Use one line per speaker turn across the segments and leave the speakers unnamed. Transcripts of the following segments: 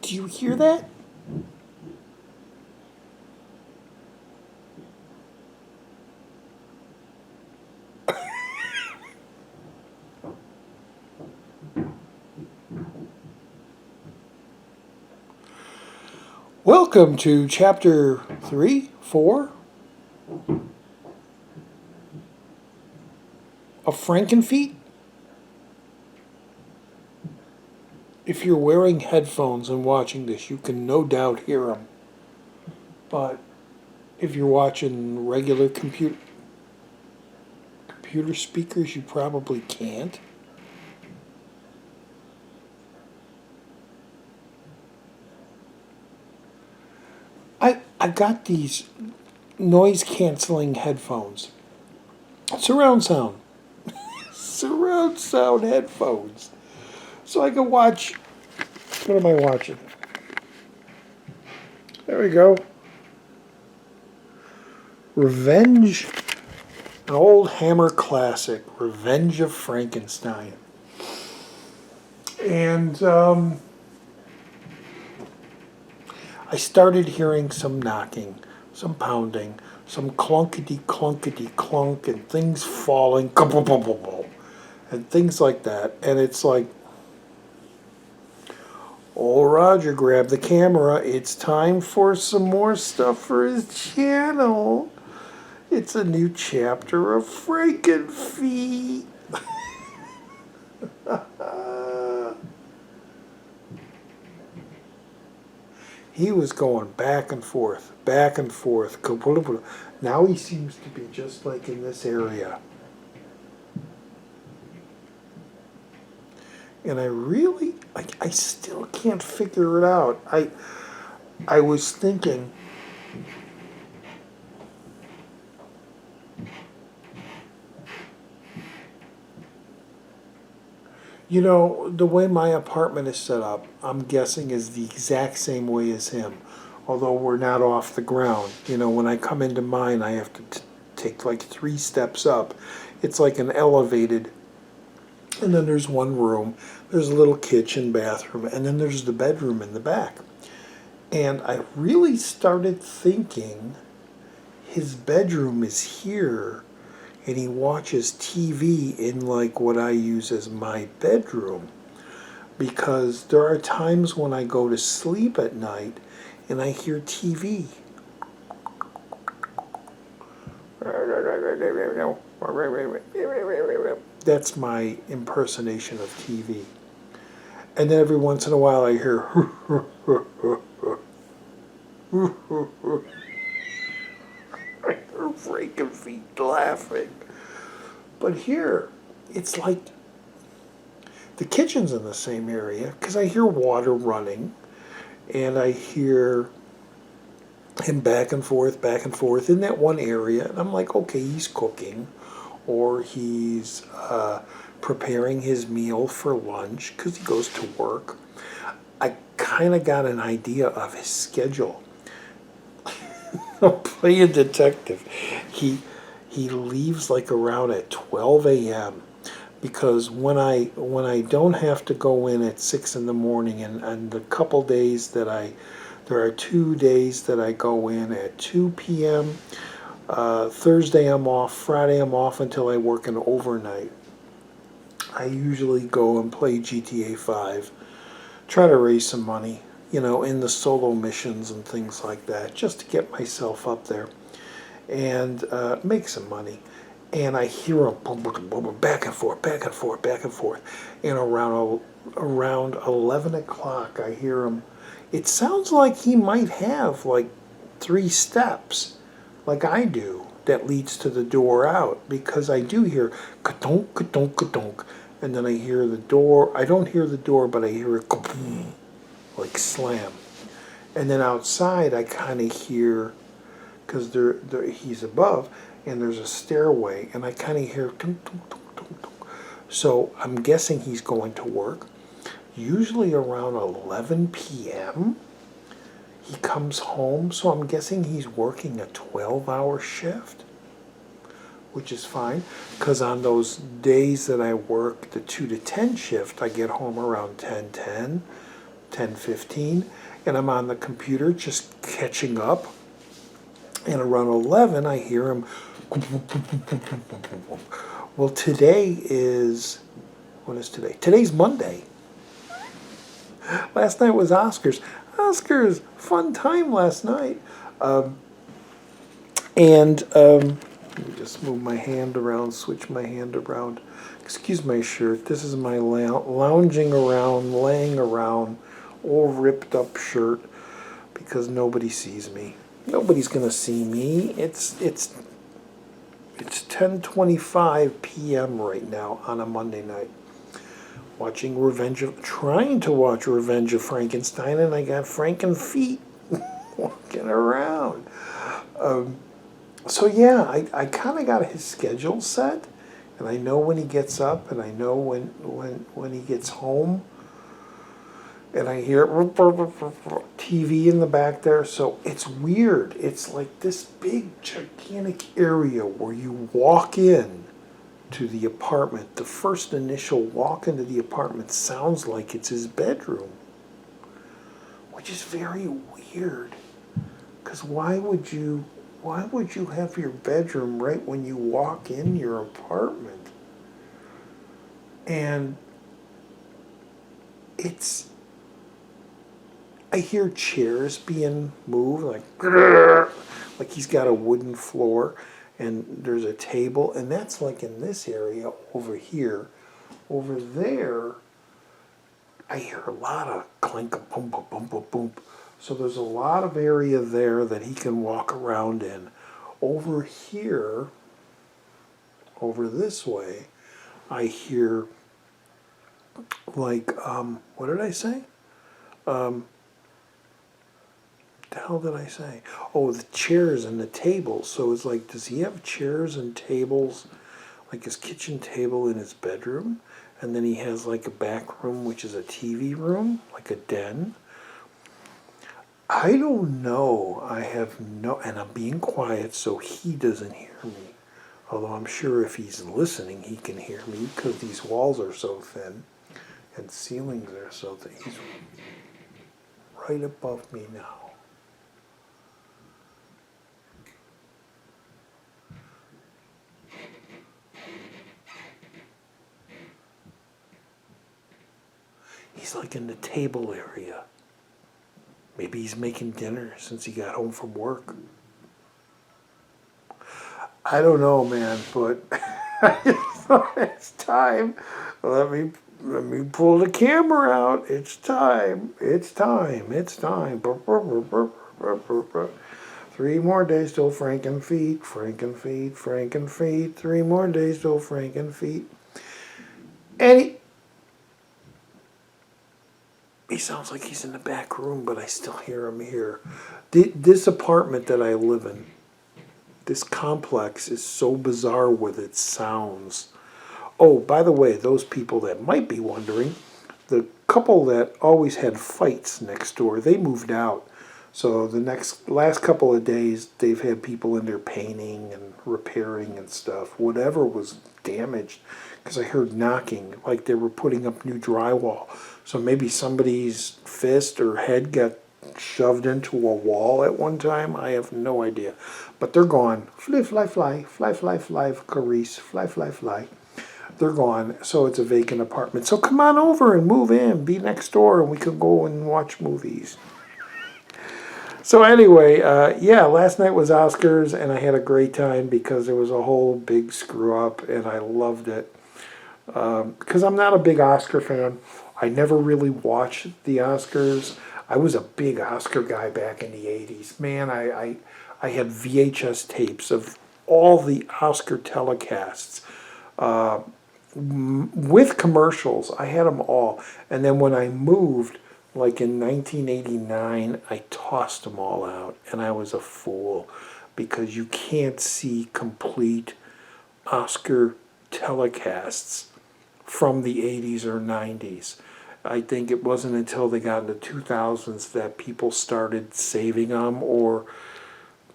Do you hear that? Welcome to chapter 3, 4 of Frankenfeet. If you're wearing headphones and watching this, you can no doubt hear them. But if you're watching regular computer speakers, you probably can't. I got these noise canceling headphones. Surround sound. Surround sound headphones. So I can watch. What am I watching? There we go. Revenge. An old Hammer classic. Revenge of Frankenstein. And I started hearing some knocking, some pounding, some clunkety clunkety clunk, and things falling, and things like that. And it's like, old Roger grabbed the camera. It's time for some more stuff for his channel. It's a new chapter of Frankenfeet. He was going back and forth, back and forth. Now he seems to be just like in this area. And I still can't figure it out. I was thinking, you know, the way my apartment is set up, I'm guessing is the exact same way as him. Although we're not off the ground. You know, when I come into mine, I have to take like 3 steps up. It's like an elevated, and then there's one room. There's a little kitchen, bathroom, and then there's the bedroom in the back. And I really started thinking his bedroom is here, and he watches TV in like what I use as my bedroom. Because there are times when I go to sleep at night and I hear TV. That's my impersonation of TV. And then every once in a while I hear Frankenfeet laughing. But here, it's like the kitchen's in the same area because I hear water running and I hear him back and forth in that one area. And I'm like, okay, he's cooking or he's preparing his meal for lunch because he goes to work. I kind of got an idea of his schedule. I'm playing detective. He leaves like around at 12 a.m. because when I don't have to go in at 6 in the morning, and the couple days that there are 2 days that I go in at 2 p.m. Thursday I'm off, Friday I'm off until I work an overnight. I usually go and play GTA 5, try to raise some money, you know, in the solo missions and things like that, just to get myself up there and make some money. And I hear him boom, boom, boom, back and forth, back and forth, back and forth. And around 11 o'clock, I hear him. It sounds like he might have like 3 steps, like I do, that leads to the door out, because I do hear ka-donk, ka-donk, ka-donk. And then I hear the door. I don't hear the door, but I hear it kaboom, like slam. And then outside, I kind of hear, because he's above, and there's a stairway, and I kind of hear tunk, tunk, tunk, tunk, tunk. So I'm guessing he's going to work. Usually around 11 p.m. he comes home, so I'm guessing he's working a 12-hour shift, which is fine, because on those days that I work the 2 to 10 shift, I get home around 10:10, 10:15, and I'm on the computer just catching up. And around 11, I hear him. Well, today is, what is today? Today's Monday. Last night was Oscars. Oscars, fun time last night. Let me just move my hand around, switch my hand around. Excuse my shirt. This is my lounging around, laying around, all ripped up shirt because nobody sees me. Nobody's gonna see me. It's 10:25 p.m. right now on a Monday night. Trying to watch Revenge of Frankenstein, and I got Frankenfeet walking around. So yeah, I kind of got his schedule set, and I know when he gets up, and I know when he gets home, and I hear TV in the back there. So it's weird. It's like this big, gigantic area where you walk in to the apartment. The first initial walk into the apartment sounds like it's his bedroom, which is very weird. Because why would you have your bedroom right when you walk in your apartment? And I hear chairs being moved, like he's got a wooden floor, and there's a table, and that's like in this area over here. Over there, I hear a lot of clink, boom, boom, boom, boom, boom. So there's a lot of area there that he can walk around in. Over here, over this way, I hear like, what did I say? The hell did I say? Oh, the chairs and the tables. So it's like, does he have chairs and tables, like his kitchen table in his bedroom? And then he has like a back room, which is a TV room, like a den. I don't know. And I'm being quiet so he doesn't hear me. Although I'm sure if he's listening, he can hear me because these walls are so thin and ceilings are so thin. He's right above me now. He's like in the table area. Maybe he's making dinner since he got home from work. I don't know, man, but it's time. Let me pull the camera out. It's time. It's time. 3 more days till Frankenfeet. 3 more days till Frankenfeet. And he sounds like he's in the back room, but I still hear him here. This apartment that I live in, this complex is so bizarre with its sounds. Oh, by the way, those people that might be wondering, the couple that always had fights next door, they moved out. So the last couple of days, they've had people in there painting and repairing and stuff. Whatever was damaged, because I heard knocking, like they were putting up new drywall. So maybe somebody's fist or head got shoved into a wall at one time. I have no idea. But they're gone. Fly, fly, fly, fly, fly, fly, Carice, fly, fly, fly. They're gone. So it's a vacant apartment. So come on over and move in. Be next door and we can go and watch movies. So anyway, yeah, last night was Oscars and I had a great time because there was a whole big screw up and I loved it. Because I'm not a big Oscar fan. I never really watched the Oscars. I was a big Oscar guy back in the 80s. Man, I had VHS tapes of all the Oscar telecasts with commercials. I had them all. And then when I moved, like in 1989, I tossed them all out. And I was a fool because you can't see complete Oscar telecasts from the 80s or 90s. I think it wasn't until they got into the 2000s that people started saving them, or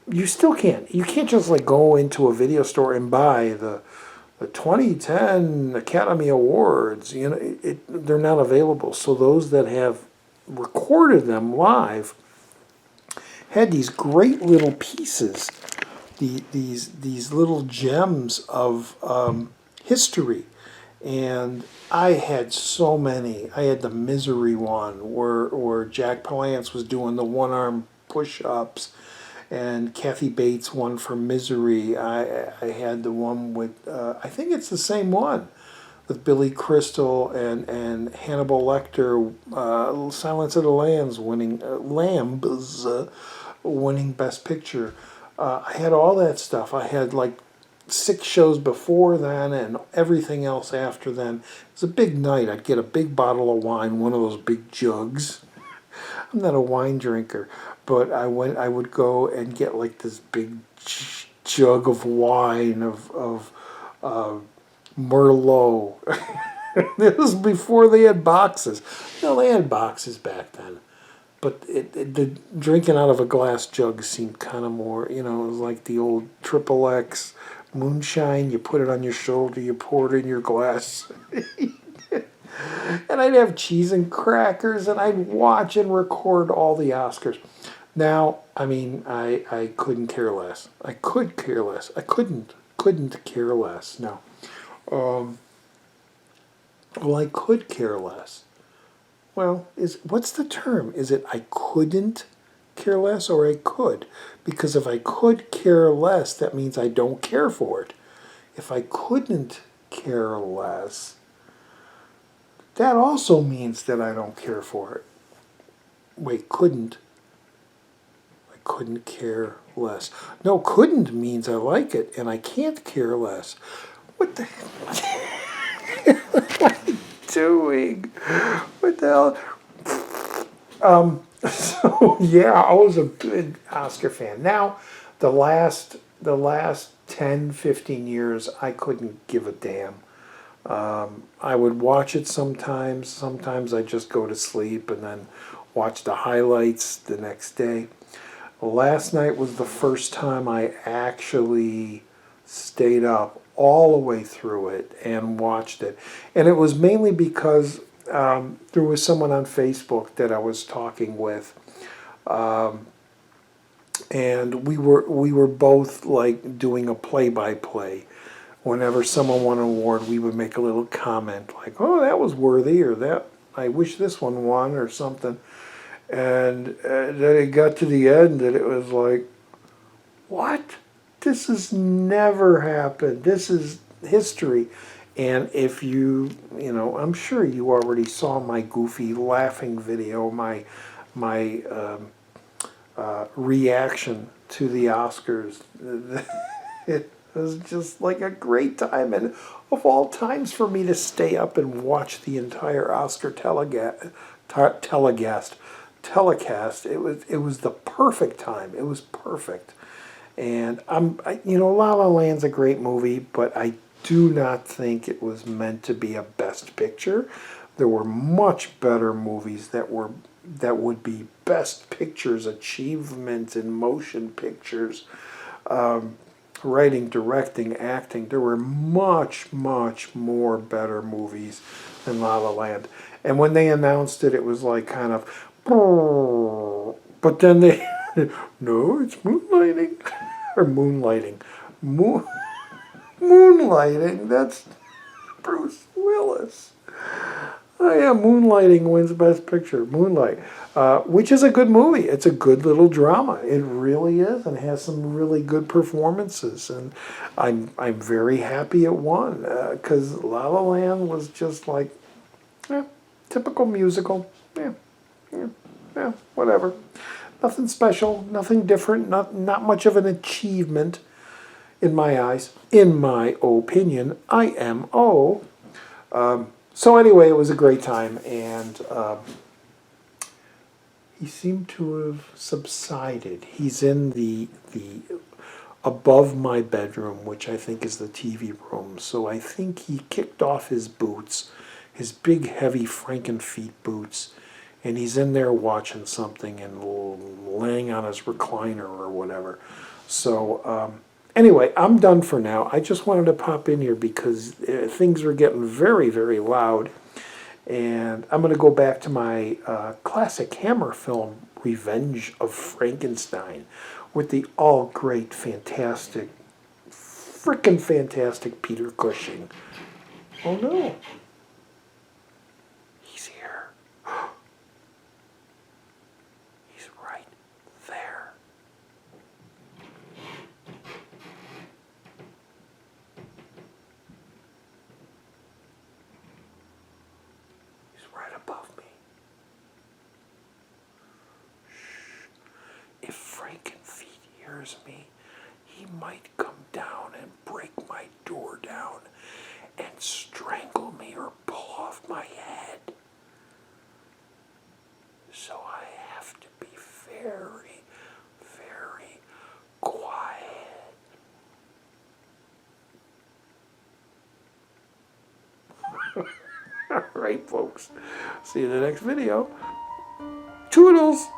you still can't. You can't just like go into a video store and buy the 2010 Academy Awards. You know, they're not available. So those that have recorded them live had these great little pieces, these little gems of history. And I had so many. I had the Misery one where Jack Palance was doing the one-arm push-ups, and Kathy Bates one for Misery. I had the one with, I think it's the same one, with Billy Crystal and Hannibal Lecter, Silence of the Lambs winning Best Picture. I had all that stuff. I had like 6 shows before then and everything else after then. It was a big night. I'd get a big bottle of wine, one of those big jugs. I'm not a wine drinker, but I would go and get like this big jug of wine of Merlot. This was before they had boxes. No, they had boxes back then. But the drinking out of a glass jug seemed kind of more, it was like the old Triple X moonshine. You put it on your shoulder, you pour it in your glass. And I'd have cheese and crackers, and I'd watch and record all the Oscars. Now, I mean, I couldn't care less. I could care less. I couldn't care less. No. Well, I could care less. Well, what's the term? Is it I couldn't care less or I could? Because if I could care less, that means I don't care for it. If I couldn't care less, that also means that I don't care for it. Wait, couldn't. I couldn't care less. No, couldn't means I like it, and I can't care less. What the hell? What am I doing? What the hell? So yeah, I was a big Oscar fan. Now, the last 10, 15 years, I couldn't give a damn. I would watch it sometimes. Sometimes I just go to sleep and then watch the highlights the next day. Last night was the first time I actually stayed up all the way through it and watched it. And it was mainly because there was someone on Facebook that I was talking with. And we were both like doing a play-by-play. Whenever someone won an award, we would make a little comment like, "Oh, that was worthy," or "That I wish this one won," or something. And then it got to the end, and it was like, "What? This has never happened. This is history." And if I'm sure you already saw my goofy laughing video, my reaction to the Oscars. It was just like a great time, and of all times for me to stay up and watch the entire Oscar telecast, it was the perfect time. It was perfect. And La La Land's a great movie, but I do not think it was meant to be a Best Picture. There were much better movies that would be Best Pictures, achievement in motion pictures, writing, directing, acting. There were much, much more better movies than La La Land. And when they announced it, it was like kind of, but then they, no, it's moonlighting, or moonlighting, moonlighting. That's Bruce Willis. Oh yeah, Moonlighting wins Best Picture. Moonlight, which is a good movie. It's a good little drama. It really is, and has some really good performances. And I'm very happy it won, because La La Land was just like, typical musical. Yeah, whatever. Nothing special, nothing different, not much of an achievement in my eyes, in my opinion. IMO. So anyway, it was a great time, and he seemed to have subsided. He's in the above my bedroom, which I think is the TV room. So I think he kicked off his boots, his big, heavy Frankenfeet boots, and he's in there watching something and laying on his recliner or whatever. So anyway, I'm done for now. I just wanted to pop in here because things were getting very, very loud. And I'm going to go back to my classic Hammer film, Revenge of Frankenstein, with the all great, fantastic, freaking fantastic Peter Cushing. Oh no. He's here. He's right there. He's right above me. Shh. If Frankenfeet hears me, he might come down and break my door down and strangle me or pull off my head. So I have to be very, very quiet. All right, folks. See you in the next video. Toodles!